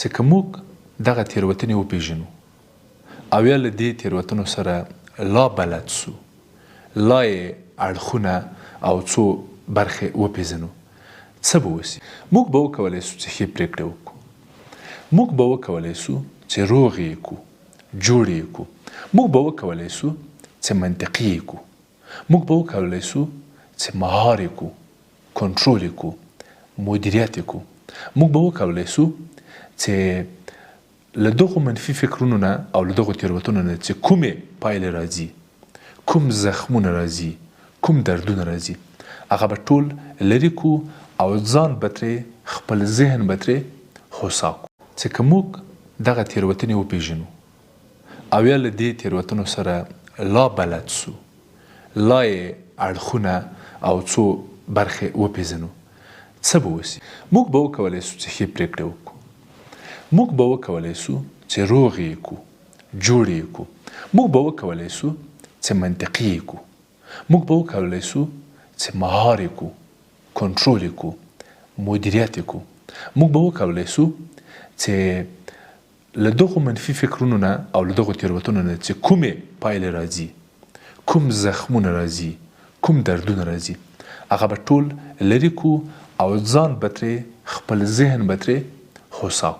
چې که موږ دغه تېروتنې وپېژنو او یا له دې تېروتنو سره لا بلد سو، لا یې اړخونه او څو برخې وپېژنو، څه به وسي؟ موږ به وکولی سو چې ښې پرېکړې وکړو. موږ به وکولی سو چې روغ یې کړو، جوړ یې کړو. موږ به وکولی سو چې منطقي یې کړو. موږ به وکولی سو چې مهار یې کړو، کنټرول یې کړو، مدیریت یې کړو. موږ به وکولی سو چې له دغو منفي فکرونو نه او له دغو تېروتنو نه چې کومې پایلې راځي، کوم زخمونه راځي، کوم دردونه راځي، هغه به ټول لرې کړو او ځان به ترې، خپل ذهن به ترې هوسا کړو. چې که موږ دغه تېروتنې وپېژنو او یا له دې تېروتنو سره لا بلد سو، لا یې اړخونه او څو برخې وپېژنو، څه به وسي؟ موږ به وکولی سو چې ښې پرېکړې وکړو. موږ به وکولی سو چې روغ یې کړو، جوړ یې کړو. موږ به وکولی سو چې منطقي یې کړو. موږ به وکولی سو چې مهار یې کړو، کنټرول یې کړو، مدیریت یې کړو. موږ به وکولی سو چې له دغو منفي فکرونو نه او له دغو تېروتنو نه چې کومې پایلې راځي، کوم زخمونه راځي، کوم دردونه راځي، هغه به ټول لرې کړو او ځان به ترې، خپل ذهن به ترې هوسا کړو.